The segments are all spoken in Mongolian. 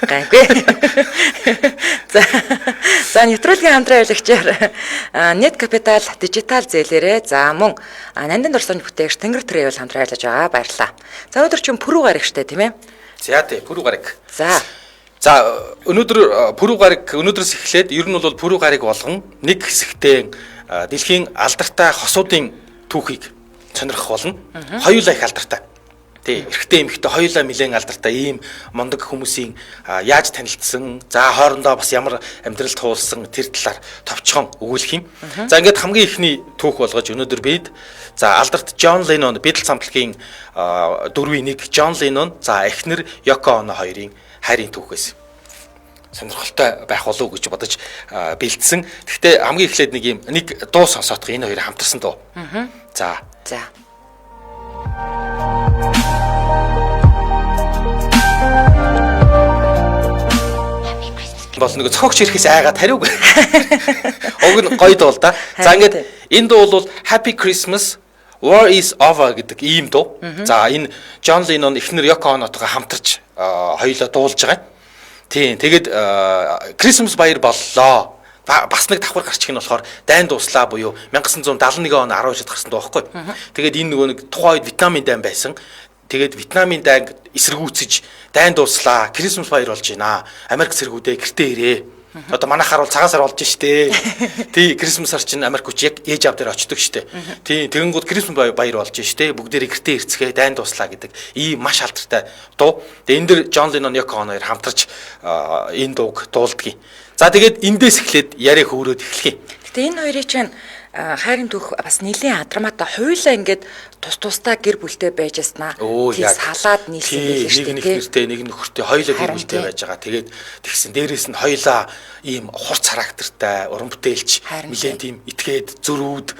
Гайгүй. За нэвтрүүлгийн хамтран аялагчаар Net Capital дижитал зээлээрээ за мөн Нандин дурсаны бүтээгч Тэнгэр Travel хамтран ажиллаж байгаа. Баярлалаа. За өнөөдөр чинь пүрэв гараг штэ тийм ээ. За тий пүрэв гараг. За өнөөдөр пүрэв гараг өнөөдрөөс эхлээд ер нь бол пүрэв гараг болгон нэг хэсэгтээ дэлхийн алдартай хосуудын түүхийг сонирхох болно. Хоёулаа их алдартай. Тий, эрэгтэй эмэгтэй хоёулаа нэлээд алдартай ийм мундаг хүмүүсийн яаж танилцсан, за хоорондоо бас ямар амьдрал туулсан тэр талаар товчхон өгүүлэх юм. За ингээд хамгийн ихний түүх болгож өнөөдөр бид за алдарт John Lennon Beatles хамтлагийн дөрвийн нэг John Lennon за эхнэр Yoko Ono хоёрын хайрын түүхээс сонирхолтой байх болов уу гэж бодож бэлдсэн. Гэхдээ хамгийн эхлээд нэг дуу сонсоодох энэ хоёр хамтарсан дуу. За. Бол нэг цогч ирэхээс айгаад хариуг. Уг нь гоё дуу л да. За ингээд энэ дуу бол Happy Christmas War is Over гэдэг ийм дуу. За энэ John Lennon эхнэр Yoko Onотойгоо хамтарч хоёулаа дуулж байгаа. Тийм тэгээд Christmas баяр боллоо. Бас нэг давхар гарчих нь болохоор дайн дуслаа буюу 1971 он 12-нд гарсан дуу байхгүй. Тэгээд энэ нөгөө нэг тухайн үед Вьетнамын дайн байсан. Тэгээд Вьетнамын дайг эсэргүүцэж дайн дууслаа. Christmas баяр болж байна. Америк цэргүүдээ гэртээ ирээ. Одоо манайхаар бол цагаан сар болж штэ. Тий, Christmas-аар чинь Америк хүч яг ээж аав дээр очдөг штэ. Тий, тэгэнгүүт Christmas баяр болж штэ. Бүгдээрээ гэртээ ирцгээ дайн дууслаа гэдэг ийм маш алдартай дуу. Тэгээд энэ дэр John Lennon Yoko Ono хоёр хамтарч энэ дууг дуулдгийг. За тэгээд эндээс эхлээд яриа хөөрөөд эхлэхий. Гэтэ энэ хоёрын чинь хайрын түүх бас нэлийн адраматай хуйлаа ингээд тусдаа гэр бүлтэй байж яснаа. Тийм салаад нийлсэн байлээ шүү дээ. Нэг нөхөртэй нэг нөхөртэй хоёулаа гэр бүлтэй байж байгаа. Тэгээд тэгсэн дээрээс нь хоёулаа ийм хурц характертай уран бүтээлч нэлээд тийм итгээд зөрүүд.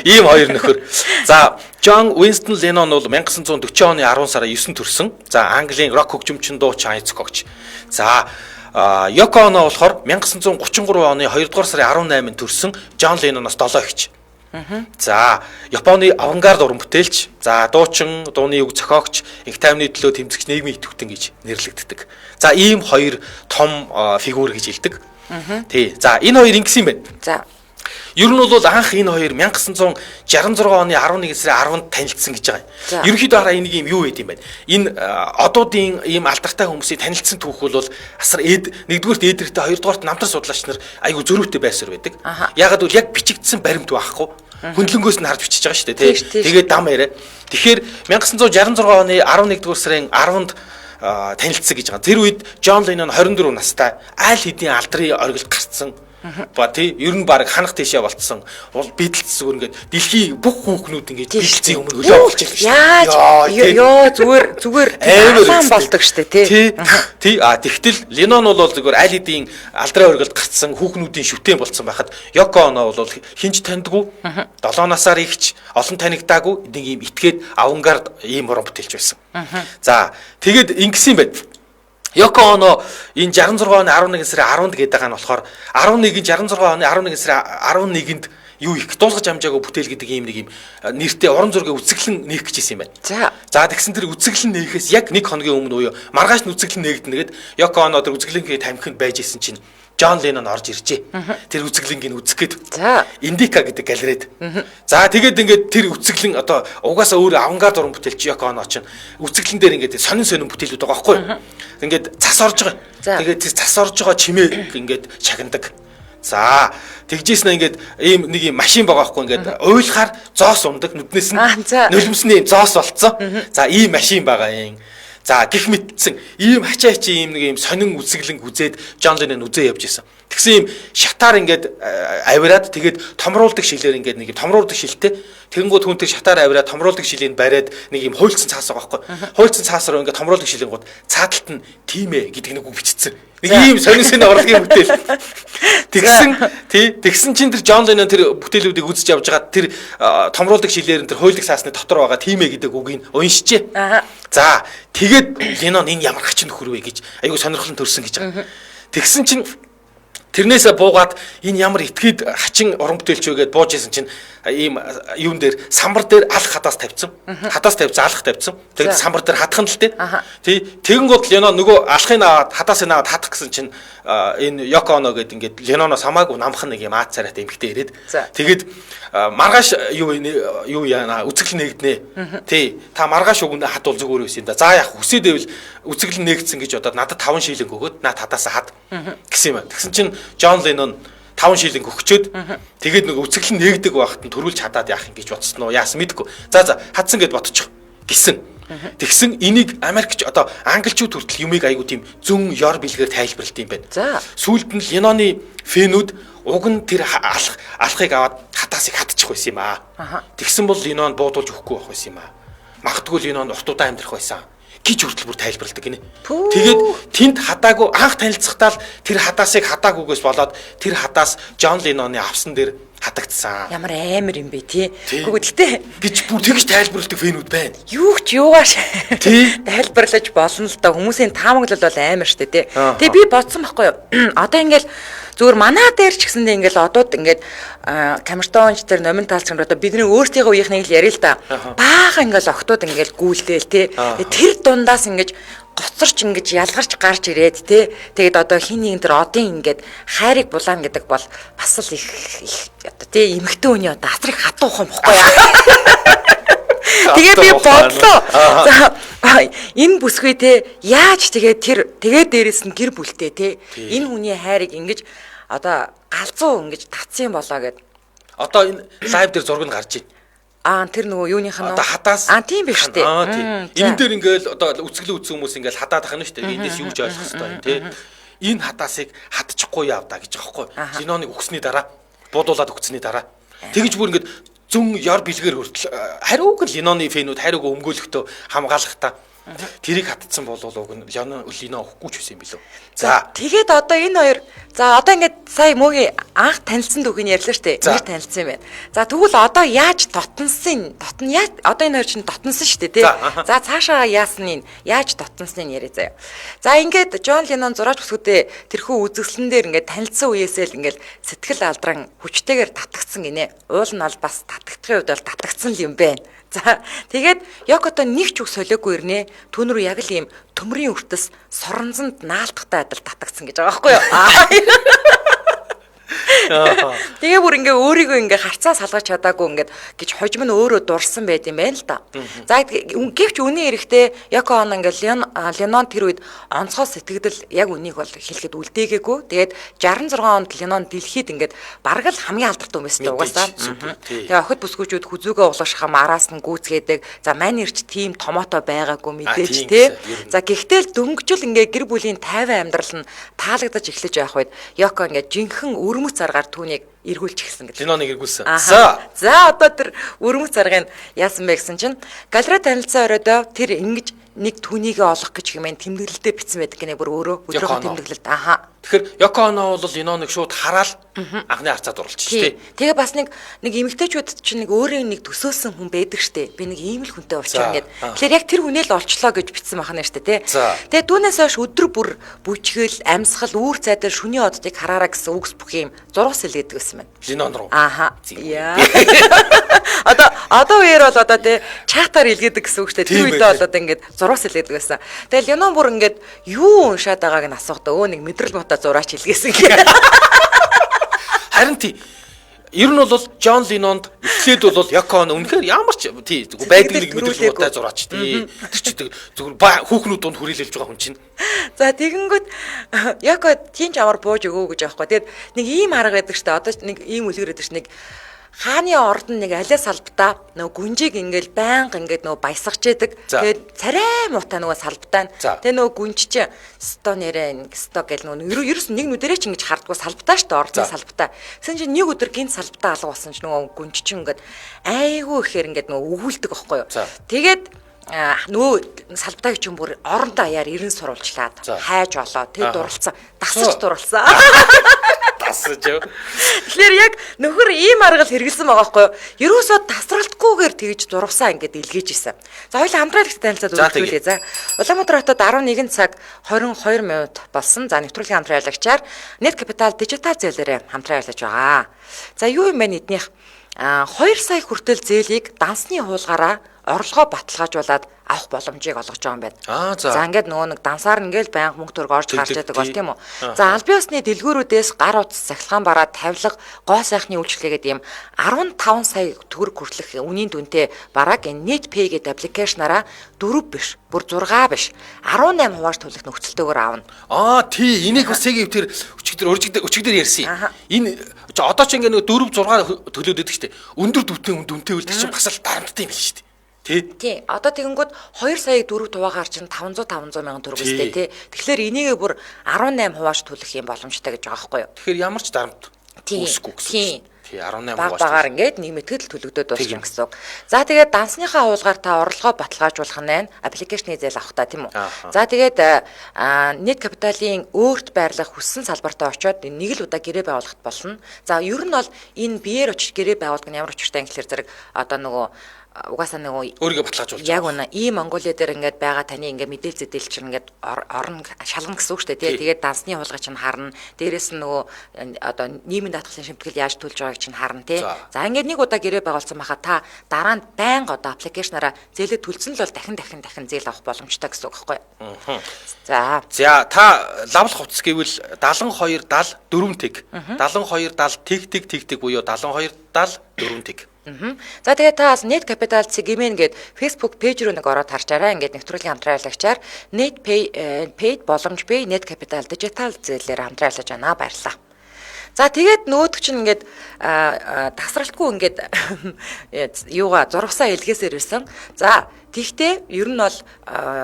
Ийм хоёр нөхөр. За John Winston Lennon бол 1940 оны 10 сарын 9-нд төрсөн. За Английн рок хөгжимчин дуучин айцгогч. За Yoko Ono болохоор 1933 оны 2 дугаар сарын 18-нд төрсэн John Lennon-оос 7 ихч. За Японы авангард уран бүтээлч, за дуучин, дууны үг зохиогч, их тайвны төлөө тэмцэгч нийгмийн идэвхтэн гэж нэрлэгддэг. За ийм хоёр том фигур гэж хэлдэг. Тий. За энэ хоёр ингэсэн юм байна. За ер нь бол анх энэ хоёр 1966 оны 11 сарын 10-нд танилцсан гэж байгаа юм. Ерөнхийдөө хараа энийг юм юу гэдэм бэ? Энэ одуудын ийм алдартай хүмүүсийн танилцсан түүх бол асар нэгдүгээрт эдэртэй, хоёрдугаарт намтар судлаач нар айгу зөрүүтэй байсаар байдаг. Ягаад гэвэл яг бичигдсэн баримт байхгүй. Хөндлөнгөөс нь харж бичиж байгаа шүү дээ, тий. Тэгээд дам яриа. Тэгэхээр 1966 оны 11-р сарын 10-нд танилцсан гэж байгаа. Тэр үед John Lennon 24 настай айл хэдийн алдрын оргилд гарцсан. Ба тий ер нь баг ханах тийшээ болцсон. Бидлц зүгээр ингээд дэлхийн бүх хүүхнүүд ингээд бидлцийн өмнө хөлөө болж байгаа. Яа зүгээр алаан болдог штэ тий. Тэгтэл Lennon бол зүгээр аль хэдийн алдрын оргилд гарцсан хүүхнүүдийн шүтэн болцсон байхад Yoko Ono бол хинж таньдгүй 7 насаар ихч олон танигдаагүй нэг юм итгээд авангард ийм уран бүтээлч байсан. За тэгээд ингэсэн юм байна. Yoko Ono энэ 66 оны 11 сарын 10-нд гээд байгаа нь болохоор 66 оны 11 сарын 11-нд юу их дуулгаж амжаагүй бүтээл гэдэг ийм нэг юм нэртэй уран зургийн үзэглэн нээх гэж хэлсэн юм байна. За тэгсэн тэр үзэглэн нээхээс яг нэг хоногийн өмнө буюу маргааш нь үзэглэн нээгдэнэ гэд Yoko Ono тэр үзэглэнгийн тамхинд байж исэн чинь John Lennon орж иржээ. Тэр үзэглэнгийг үзэх гээд. За Indica гэдэг галерейд. За тэгээд ингээд тэр үзэглэн одоо угаасаа өөр авангард уран бүтээлч Yoko Ono чинь үзэглэн дээр ингээд сонин бүтээлүүд байгаа байхгүй юу? Ингээд цас орж байгаа. Тэгээд тэр цас орж байгаа чимээ ингээд чагнадаг. За тэгжсэн ингээд ийм нэг юм машин байгаа байхгүй ингээд уйлахаар зоос ундаг нүднээс нь нулимсны зоос болцсон. За ийм машин байгаа юм. За гих мэдсэн ийм хачаач ийм нэг ийм сонин үзэглэн үзээд John Lennon үзээ явж исэн. Тэгсэн ийм шатаар ингээд авираад тэгээд томруулдаг шилээр ингээд нэг юм томруулдаг шилтэй тэгэнгүүт хүн тэр шатаар авираад томруулдаг шилийн бариад нэг юм хуйлцсан цаас байгаа байхгүй. Хуйлцсан цаас руу ингээд томруулдаг шилийн гууд цааталт нь тийм ээ гэдэг нэг үг бичсэн. Нэг ийм сонин орлогын бүтээл. Тэгсэн чинь тэр John Lennon тэр бүтээлүүдийг үзэж явж байгаа тэр томруулдаг шилээр тэр хуйлдаг цаасны дотор байгаа тийм ээ гэдэг үгийг уншижээ. За тэгээд Lennon энэ ямар хачин нөхөр вэ гэж айгүй сонирхолтой төрсөн гэж байгаа. Тэгсэн чинь Тэрнээсээ буугаад энэ ямар итгэд хачин уран бүтээлч вэ гэдээ бууж исэн чинь ийм юун дээр самбар дээр алх хадаас тавьсан. Хадаас тавьсан, алх тавьсан. Тэгээд самбар дээр хатхан л тээ. Тий. Тэгэн гол Ленон нөгөө алхыг аваад хадаас аваад хатах гэсэн чинь энэ Йоко Оно гэдэг ингээд Леноноос хамаагүй намхан нэг юм аад царайтай эмэгтэй ирээд тэгээд маргааш юу яана үзэгэл нэгднэ. Тий. Та маргааш өгнө хатвал зүгээр байсан юм да. За яах хүсээдэвэл үзэгэл нэгдсэн гэж бодоод надад 5 шилэн өгөөд наад хадаас хад гэсэн юм байна. Тэгсэн чинь Джон Леннон 5 шилэн өгчөөд тэгээд нэг үзэгэл нэгдэг байхад нь төрүүлж хадаад яах юм гэж бодсон уу? Яасан мэдэхгүй. За хадсан гэд ботчих гисэн. Тэгсэн энийг Америкч одоо англичууд хүртэл юмыг айгуу тийм зөн ёр бэлгээр тайлбарлалт юм байна. Сүүлд нь Ленноны фэнүүд уг нь тэр алхахыг аваад хатаасыг хатчих байсан юм аа. Тэгсэн бол Леннон буудуулж өгөхгүй байх байсан юм аа. Магадгүй Леннон уртудаа амьдрах байсан гэж хүртэл бүр тайлбарладаг гинэ. Тэгээд тэнд хадаагүй анх танилцахтаа л тэр хадаасыг хадаагүйгээс болоод тэр хадаас Джон Ленноны авсан дээр хатагдсан. Ямар амар юм бэ тий. Гэхдээ гэж бүр тэгж тайлбарладаг фэнүүд байна. Юу ч юугаш тайлбарлаж болно л да. Хүмүүсийн таамаглал бол амар штэ тий. Тэгээ би бодсон байхгүй юу. Одоо ингээл зүгээр манаа дээр ч гэсэндээ ингээл одууд ингээд камертонч тэр номин таалцсан одоо бидний өөрсдийнхөө үеийнхнийг л яриа л да. Баахан ингээл октод ингээл гүйлдээл тий. Тэр дундаас ингээд гоцорч ингэж ялгарч гарч ирээд тий. Тэгээд одоо хин нэгэн тэр одын ингээд хайрыг булаана гэдэг бол бас л их одоо тий эмэгтэй хүний одоо асрыг хатуух юм бохгүй яа. Тэгээ би бодлоо. За энэ бүсгүй те яаж тэгээд дээрэс нь гэр бүлтэй те энэ хүний хайрыг ингэж одоо галзуу ингэж татсан болоо гэд. Одоо энэ лайв дээр зураг нь гарч байна. Тэр нөгөө юуных нь одоо хадаас тийм биш үү? Тийм. Энэ дээр ингээл одоо үцгэлэн үтсэн хүмүүс ингээл хадаад ахна шүү дээ. Эндээс юу ч ойлгох хэрэгтэй юм тий. Энэ хадаасыг хатчихгүй явдаа гэж байгаа байхгүй. Ленноны өгсөний дараа буудуулаад өгсөний дараа тэгж бүр ингээд зүүн ёр бэлгээр хүртэл хариуг Ленноны фэнүүд хариуг өмгөөлөхдөө хамгаалахдаа тэрийг хатцсан бол уг нь Ленно өгөхгүй ч байсан юм билүү. За тэгээд одоо энэ хоёр за одоо ингээд сая мөгийн анх танилцсан түүхийг ярьлаа штэ. Нэр танилцсан юм байна. За тэгвэл одоо яаж дотнсон одоо энэ хоёр чинь дотнсон штэ тий. За цаашаа яасан нь яаж дотнсныг яриа заяа. За ингээд Джон Леннон зураач бүсгүүдээ тэрхүү үзэсгэлэн дээр ингээд танилцсан үеэсээ л ингээд сэтгэл алдран хүчтэйгээр татагдсан гинэ. Уул нь бол бас татагдахын үед бол татагдсан юм байна. За тэгээд Йокото нэг ч үг солиогүй ирнэ. Түүн рүү яг л ийм төмрийн өртөс соронзонд наалтахтай адил татагдсан гэж байгаа байхгүй юу? Тэгээ бүр ингээ өөрийгөө ингээ харцаа салгаж чадаагүй ингээд гэж хожим нь өөрөө дурсан байт юм байна л да. За гэвч үнэн эрэхтэй Йоко Оно ингээ Леннон тэр үед онцгой сэтгэгдэл яг үнийг бол хэлэхэд үлдээгээгүй. Тэгээд 66 онд Леннон дэлхийд ингээд бараг л хамгийн алдартай хүн байсан угаасаа. Тэгээ охид бүсгүүчүүд хүзүүгээ углашхам араас нь гүйцгээдэг. За мань ирч тийм томоотой байгаагүй мэдээж тий. За гэхдээ л дөнгөжл ингээ гэр бүлийн тайван амьдрал нь таалагдаж эхлэж явах үед Йоко ингээ жинхэнэ өрмөц заргаар түүнийг эргүүлж эхэлсэн гэдэг. Ленноныг эргүүлсэн. За одоо тэр өрмөц заргыг яасан бэ гэсэн чинь галерей танилцсан оройдоо тэр ингэж нэг түүнийгээ олох гэж хэмээн тэмдэглэлдээ бичсэн байдаг гинэ бүр өөрөө өдрийнхөө тэмдэглэлд. Тэгэхээр Йоко Оно бол Ленноныг шууд хараад анхны харцаа дурлчих тий. Тэгээ бас нэг эмэгтэйчүүд чинь нэг өөрөө нэг төсөөлсөн хүн байдаг штэ. Би нэг ийм л хүнтэй болчих ингээд. Тэгэхээр яг тэр хүнээ л олчлоо гэж бичсэн байна штэ тий. Тэгээ түүнээс хойш өдөр бүр бүжгэл, амьсгал, үүр цайдал шүний оддыг хараараа гэсэн үгс бүх юм зургас хэлгээд байсан байна. Леннон руу. Яа. Одоо үеэр бол одоо тий чатаар илгээдэг гэсэн үг штэ. Тэр үедээ бол одоо ингээд зургас хэлгээд байсан. Тэгээ Леннон бүр ингээд юу уншаад байгааг нь асуухдаа өө нэг мэдрэл бота зураач хэлгээсэн гэх. Харин тий ер нь бол Джон Леннонд эхлээд бол Йоко Оно үнэхээр ямар ч тий байдаг нэг мэдрэл бота зураач тий. Тэр чи зүгээр хүүхнүүд донд хүрээлэлж байгаа хүн чинь. За тэгэнгүүт Йоко тийм ч амар бууж өгөө гэж аахгүй. Тэгээд нэг ийм арга байдаг штэ. Одоо нэг ийм үлгэр байдаг ш нэг хааны ордон нэг алиа салбтаа нөгөө гүнжийг ингээл байнга ингээд нөгөө баясгаж яадаг. Тэгээд царай муутай нөгөө салбтаа. Тэгээ нөгөө гүнж чи сто нэрэ сто гэл нөгөө ерөөс нэг нүдэрээ ч ингэж хардггүй салбтаа штэ ордон салбтаа. Тэгсэн чинь нэг өдөр гинт салбтаа алга болсон ч нөгөө гүнж чи ингээд айгүй ихээр ингээд нөгөө өгүүлдэг байхгүй юу. Тэгээд нөгөө салбтаа гэж юм бүр орондоо аяар 90 сурвалжлаад хайж олоо. Тэгээд дурлцсан. Дасаж дурлцсан. Асууж. Тэгэхээр яг нөхөр ийм аргал хэрэгэлсэн байгаа байхгүй юу? Ерөөсөө тасралтгүйгээр тэгж зурвасаа ингээд илгээж исэн. За хоёул хамтраалагч танилцаад үзүүлээ. За Улаанбаатар хотод 11 цаг 22 минут болсон. За нэвтрүүлгийн хамтраалагчаар Net Capital дижитал зээлээр хамтран ажиллаж байгаа. За юу юм бэ эднийх 2 сая хүртэл зээлийг дансны хуулгаараа орлогоо баталгаажуулаад авах боломжийг олгож байгаа юм байна. За ингээд нөгөө нэг дансаар ингээл байнга мөнгө төгрөг орж гарч яадаг бол тийм үү. За аль биесны дэлгүүрүүдээс гар утас цахилгаан бараа тавилга гоо сайхны үйлчлэгээд ийм 15 сая төгрөг хүртэлх үнийн дүнтэй барааг энэ NetPay гэдэг аппликейшнаараа 4 биш, бүр 6 биш 18 хувиар төлөх нөхцөлтэйгээр аавна. Тий энийг бас яг тэр өчигдөр ярьсан. Энэ одоо ч ингээд 4 6 төлөөд байдаг шүү дээ. Өндөр дүнтэй үлдэх чинь бас л дарамттай юм биш шүү дээ. Тий. Одоо тэгэнгүүт 2 сая 4 хуваагаар чинь 500 мянган төгрөг өстэй тий. Тэгэхээр энийгээ бүр 18 хуваач төлөх юм боломжтой гэж байгаа байхгүй юу? Тэгэхээр ямар ч дарамт үүсэхгүй гэсэн. Тий 18 хуваач. Багаар ингээд нэмэгдэхэд төлөгдөд болсон гэсэн үг. За тэгээд дансныхаа хуулгаар та орлогоо баталгаажуулах нь аппликейшны зээл авах та тийм үү? За тэгээд Net Capital-ийн өөрт байрлах хүссэн салбартаа очиод нэг л удаа гэрээ байгуулахад болно. За ер нь бол энэ биеэр очиж гэрээ байгуулдаг нь ямар учиртай англиар зэрэг одоо нөгөө угаасаа нөгөө өөрийгөө баталгаажуулж яг үнэ ийм Монголиа дээр ингээд байгаа таны ингээд мэдээлэл зэдэл чинь ингээд орно шалгана гэсэн үг шүү дээ тий. Тэгээд дансны хулгай чинь харна. Дээрээс нь нөгөө одоо нийгмийн даатгалын шимтгэл яаж төлж байгааг чинь харна тий. За ингээд нэг удаа гэрээ байгуулсан байхад та дараа нь байнга одоо аппликейшнаараа зээлээ төлсөн л бол дахин зээл авах боломжтой гэсэн үг байхгүй юу? За та лавлах хувцас гэвэл 72 70 4 тэг 72 70 тэг буюу 72 70 4 тэг. За тэгээд та бас Net Capital Цэгмэн гээд Facebook пэйж рүү нэг ороод харчаарай. Ингээд нэвтрүүлгийн хамтраалагчаар NetPay боломж бий Net Capital дижитал зээлээр хамтран ажиллаж байна. Баярлалаа. За тэгээд нөгөөдөг чинь ингээд тасралтгүй ингээд юугаа зурвасаа илгээсээр ирсэн. За тэгтээ ер нь бол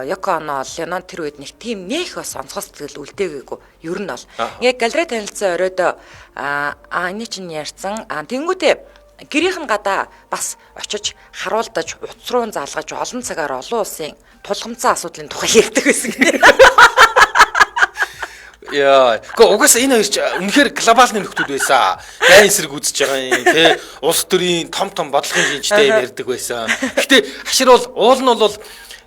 Yoko Ono Lennon тэр үед нэг тийм нэх бас онцгой сэтгэл үлдээгээгүй. Ер нь бол ингээд галерей танилцсан оройдоо энэ чинь ярьсан. Тэнгүүтээ гэрийнх нь гадаа бас очиж харуулдаж утас руу залгаж олон цагаар олон улсын тулгамцсан асуудлын тухай ярьдаг байсан гэнэ. Яа, угаасаа энэ хоёр ч үнэхээр глобалны нөхдүүд байсан. Дайн эсрэг үзэж байгаа юм тий. Улс төрийн том бодлогын шинжтэй ярьдаг байсан. Гэтэ хашир бол уул нь бол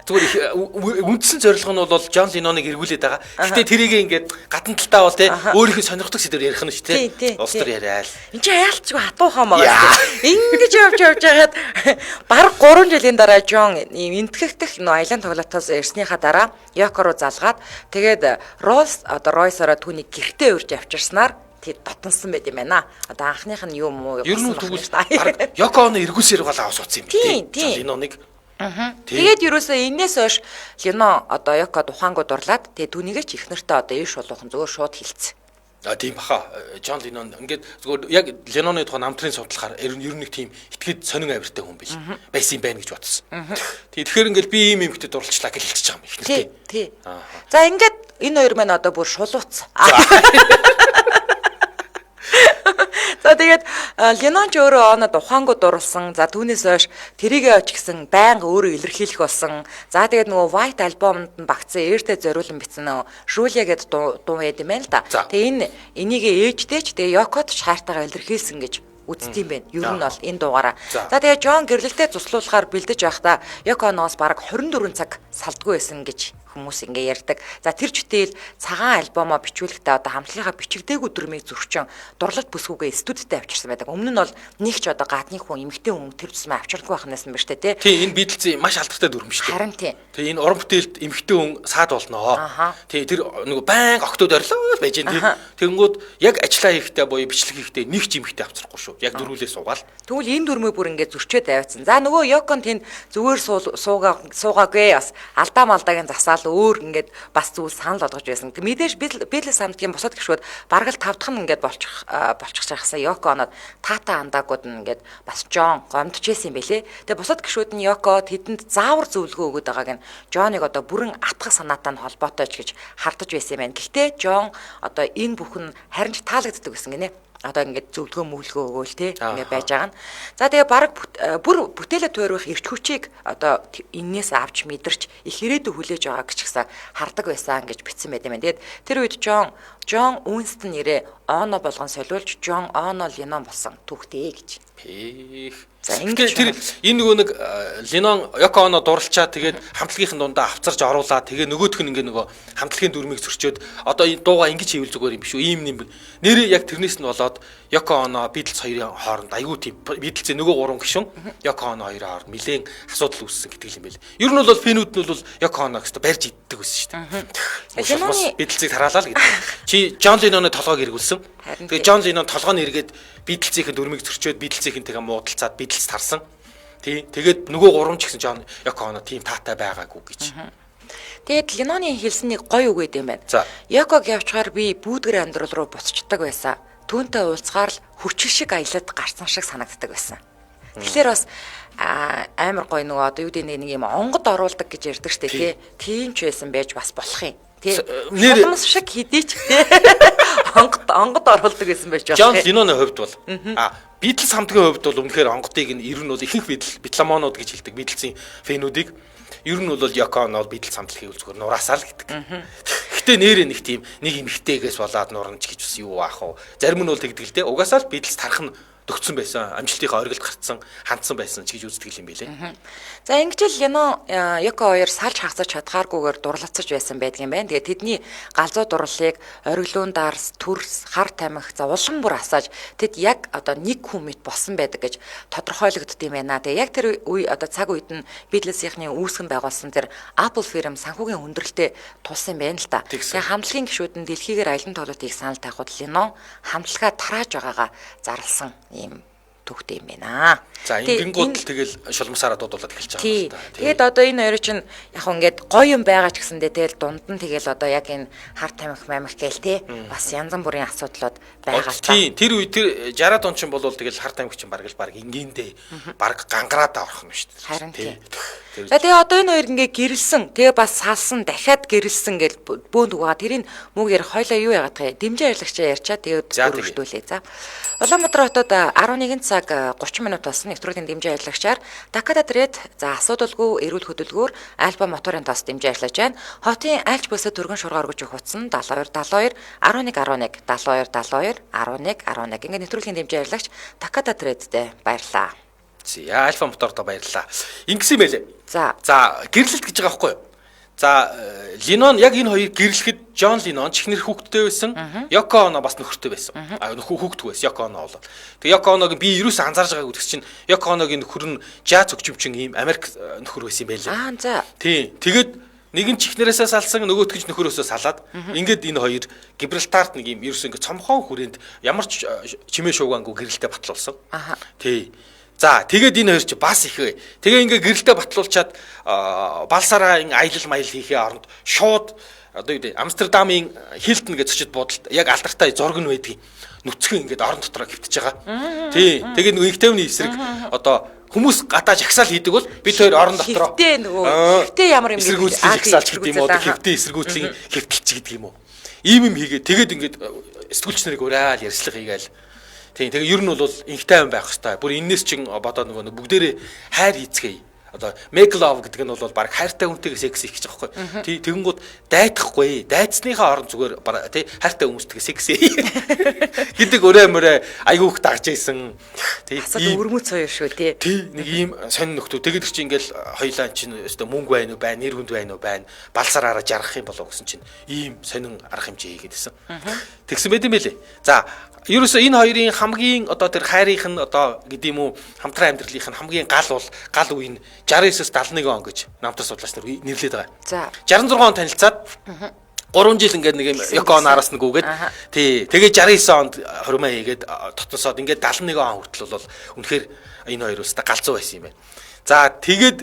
зүгээр үндсэн зорилго нь бол John Lennon-ыг эргүүлээд байгаа. Гэтэ тэрийг ингээд гадна талтаа бол тий өөрийнхөө сонирхдаг сэдвээр ярих нь шүү тий. Улс төр яриа л. Энд чинь яалтчгүй хатуухан байгаа. Ингэж явж байгаад бараг 3 жилийн дараа John ийм энтгэгдэх нөө аялан тоглолтоос ирснийхаа дараа Yoko руу залгаад тэгээд Royce-ороо түүний гэртээ урьж авчирснаар тий дотносон байт юм байна. Одоо анхных нь юу муу юм байна. Yoko Ono эргүүлсээр бол авсууцсан юм тий. Lennon-ыг тэгээд ерөөсөө энээс хойш Лено одоо Yoko тухаангууд дурлаад тэгээд түүнийгээ ч их нартаа одоо иш болгохон зөвөр шууд хилцсэн. Тийм баха. John Lennon ингээд зөвөр яг Lennon-ы тухайн намтрын судлахаар ер нь нэг тийм итгэд сонин авиртай хүн байсан юм байна гэж бодсон. Тэгэхээр ингээд би ийм юмхтэй дурлцлаа гэж хэлчихэж байгаа юм их нэртэй. Тий. За ингээд энэ хоёр маань одоо бүр шулууц. За тэгээд Lennon ч өөрөө онод ухаангууд дурлсан. За түүнээс хойш тэрийгээ оч гэсэн байнга өөрөө илэрхийлэх болсон. За тэгээд нөгөө White Album-д нь багцсан ээртэй зориулан бичсэн нөгөө Julia гэдэг дуу байд юм байна л да. Тэгээ энийг ээжтэй ч тэгээ Yoko-д шаартайгаа илэрхийлсэн гэж үзт юм байна. Ер нь бол энэ дуугаараа. За тэгээ John гэрлэлтэд цуслуулахаар бэлдэж байхдаа Yoko Ono-с бараг 24 цаг салдгүй байсан гэж хүмүүс ингэ ярьдаг. За тэр чүтэл цагаан альбомоо бичүүлэхдээ одоо хамтлагийнхаа бичигдээгүй дүрмийг зөрчин дурлалт бүсгүйгээ студидтэй авчирсан байдаг. Өмнө нь бол нэг ч одоо гадны хүн эмэгтэй хүн тэр тусмаа авчирдаггүй байхнаас нь ба штэ тий. Тий энэ бидлцэн маш алдартай дүрм штэ. Харин тий. Тэгээ энэ уран бүтээлд эмэгтэй хүн саад болноо. Тий тэр нөгөө баян октод орилоо байж дээ тий. Тэгэнгүүт яг ажиллаа хийхдээ буюу бичлэг хийхдээ нэг ч эмэгтэй авчрахгүй шүү. Яг дөрвөлээ суугаал. Тэгвэл энэ дүрмээ бүр ингэ зөрчөөд авцсан. За нөгөө Yoko-н тэнд зүгээр суугаагүй бас алдаа малдаагийн засаал өөр ингээд бас зүйл санал болгож байсан. Мэдээж Beatles хамтгийн бусад гишүүд бараг л 5 дахь нь ингээд болчих байхсаа Yoko Ono-д Tata андаагууд нь ингээд бас John гомдож байсан юм бэлээ. Тэгээ бусад гишүүд нь Yoko тэдэнд заавар зөвлөгөө өгöd байгааг нь John-ыг одоо бүрэн атгах санаатай нь холбоотой ч гэж хардаж байсан юм байна. Гэхдээ John одоо энэ бүхэн харин ч таалагддаг гэсэн гинэ. одоо ингээд зөвлөгөө мөглөгөө өгөөл те ингээд байж байгаа нь. За тэгээ баг бүр бүтээлээ туурах эрч хүчийг одоо энээс авч мэдэрч их ирээдүй хүлээж байгаа гэж гисэн хардаг байсан гэж бичсэн байт юм байна. Тэгээд тэр үед Джон Уинстон нэрээ Оно болгон солиулж Джон Оно Леннон болсон түүхтэй гэж. За ингээд тэр энэ нөгөө нэг Леннон Йоко Оно дурлалчаа тэгээд хамтлагийн дундаа авцарж оруулаад тэгээ нөгөөх нь ингээ нөгөө хамтлагийн дүрмийг зөрчөөд одоо энэ дууга ингэж хийвэл зүгээр юм биш үү? Ийм юм нэрээ яг тэрнээс нь болоод Йоко Оно Битлз хоёрын хооронд аюу тийм Битлзээ нөгөө гурван гишүүн Йоко Оно хоёрын хооронд нэлээд асуудал үүссэн гэдэг юм байл. Ер нь бол фэнүүд нь бол Йоко Оно гэсэн барьж иддэг байсан шүү дээ. Битлзийг тараалаа л гэдэг. Чи Джон Ленноны толгойг эргүүлсэн. Тэгээ Джон Леннон толгойн эргээд Битлзийн дүрмийг зөрчөөд Битлзийн тэгээ муудалцаад Битлз тарсан. Тий. Тэгээд нөгөө гурван ч гэсэн Джон Йоко Оно тийм таатай байгаагүй гэж. Тэгээд Ленноны хэлснийг гоё үг гэдэм байна. Йоког явчаар би бүүдгэр амьдрал руу буцчихдаг байсан. Түүнтэй уулзгаар л хүчил шиг аялаад гарсан шиг санагддаг байсан. Тэгэхээр бас амар гоё нөгөө одоо юу гэдэг нэг юм онгод оруулдаг гэж ярьдаг штэ тий. Тийм ч байсан байж бас болох юм. Тий. Нэрмс шиг хидээч тий. Онгод оруулдаг гэсэн байж болох. Джон Ленноны хувьд бол Битлз хамтгийн хувьд бол үнэхээр онгодыг нь ер нь бол ихэнх Битламонууд гэж хэлдэг. Битлзийн фэнүүдийг ер нь бол Йоко Оно Битлз хамтлагийн үзгээр нураасаа л гэдэг. Гэтэ нэрээ нэг тийм нэг эмхтэйгээс болоод нуранч гэж бас юу аах вэ? Зарим нь бол тэгдэг л дээ. Угаасаа л Битлз тарах нь төгссөн байсан. Амжилтынхаа оргилд гарцсан, хандсан байсан ч гэж үздэг юм билээ. За ингэж л Леннон Йоко хоёр салж хагасаж чадхааргүйгээр дурлацаж байсан байдаг юм байна. Тэгээд тэдний галзуу дурлалыг ориглуун дарс, төрс, хар тамхи за улам бүр асааж тэд яг одоо нэг хүн мэт болсон байдаг гэж тодорхойлогдд юм байна. Тэгээд яг тэр үе одоо цаг үед нь Битлзийнхний үүсгэн байгуулсан тэр Apple firm санхүүгийн хүндрэлтэй тулсан юм байна л да. Тэгээд хамтлагийн гишүүд нь дэлхийгээр аялан тоглолтыг санал тавихад Леннон хамтлагаа тарааж байгаагаа зарласан ийм түүхтэй юм байна. За ингэнгүүт л тэгэл шулмсаараа дуудуулаад эхэлж байгаа юм байна. Тэгээд одоо энэ хоёр чинь яг ингээд гоё юм байгаа ч гэсэндээ тэгэл дунд нь тэгэл одоо яг энэ хар тамхи мамх гээл те бас янз бүрийн асуудлууд байгаа л та. Тийм тэр үе тэр 60-аад он чинь бол тэгэл хар тамхи чинь баг энгийндээ баг гангараад авах юм шүү дээ. Харин тийм. За тэгээ одоо энэ хоёр ингээ гэрэлсэн тэгээ бас салсан дахиад гэрэлсэн гэл бөөнд угаа тэрийг мөг ярих хойлоо юу яагаад таа дэмжээ ярилцаа ярьчаа тэгээд өргөждүүлээ. За Улаанбаатар хотод 11 цаг 30 минут болсон нэвтрүүлгийн дэмжээ ярилцагчаар Такада Тред за асуудалгүй эрүүл хөдөлгөөр Альба моторын тас дэмжээ ярилцаж байна. Хотын айлч бусад түргэн шуурга өргөж өгөх утсан 72 72 11 11 72 72 11 11 ингээ нэвтрүүлгийн дэмжээ ярилцагч Такада Тредтэй баярлаа. За Альфа мотортой баярлаа. Ингэсэн байлээ. За гэрлэлт гэж байгаа байхгүй юу? За Леннон яг энэ хоёр гэрлэхэд Джон Леннон чихнэр хүүхдтэй байсан. Йоко Оно бас нөхөртэй байсан. Хүүхдгүй байсан Йоко Оно болоо. Тэгээ Йоко Оног би ерөөсөө анзаарж байгаагүй гэсэн чинь Йоко Оногийн нөхөр нь жаз өгчмчин ийм Америк нөхөр байсан юм байлээ. За. Тийм. Тэгээд нэг нь чихнэрээсээ салсан нөгөөт нь нөхөрөөсөө салаад ингээд энэ хоёр Гибралтарт нэг ийм ерөөсөө ингээд цомхон хүрээнд ямар ч чимээ шуугаангүй гэрэлтэй батлуулсан. Тий. За тэгээд энэ хоёр чи бас их вэ. Тэгээ ингээ гэрэлтэй батлуулчаад Балсараа аялал маялал хийхээ оронд шууд одоо юу вэ Амстердамын Хилтон гэж зочид буудалд яг алдартай зураг нь байдгийг нүцгэн ингээд орон дотроо хөвтөж байгаа. Тий. Тэгээд нөгөө их тайвны эсрэг одоо хүмүүс гадаа жагсаал хийдэг бол бид хоёр орон дотроо хөвтөө нөгөө хөвтөө ямар юм эсэргүүцлийн жагсаалч гэдэг юм уу хөвтөө эсэргүүцлийн хөвтөлч гэдэг юм уу. Ийм юм хийгээ тэгээд ингээд сэтгүүлч нарыг ураал ярьслах хийгээл. Тийм тэгээ ер нь бол инхтай юм байх хэвээр. Бүр энэс чин бодоод нөгөө бүгдээрээ хайр хийцгээе. Одоо make love гэдэг нь бол баг хайртай хүнтэйгээ секс хийх гэж байгаа байхгүй. Тий тэгэнгүүт дайдахгүй. Дайцныхаа орон зүгээр тий хайртай хүмүүстэйгээ секс гэдэг өрөө мөрөө айгүйх дагж ийсэн. Тий өрмөц хоёр шүү тий. Тий нэг ийм сонин нөхдөө тэгээд чи ингээл хоёлаа чинь өстө мөнгө байна уу байна, нэр хүнд байна уу байна. Балсараараа жаргах юм болов гэсэн чинь ийм сонин арга хэмжээ хийгээдсэн. Тэгсэн байт юм байлээ. За ерөөсөө энэ хоёрын хамгийн одоо тэр хайрынх нь одоо гэдэг юм уу хамтран амьдралынх нь хамгийн гал үе нь 69-с 71 он гэж намтар судлаач нар нэрлэдэг байгаа. За 66 он танилцаад 3 жил ингээд нэг юм Йоко Оно араас нэг үгээд тий тэгээ 69 онд хормоо хийгээд дотносоод ингээд 71 он хүртэл бол үнэхээр энэ хоёр өстө галзуу байсан юм байна. За тэгээд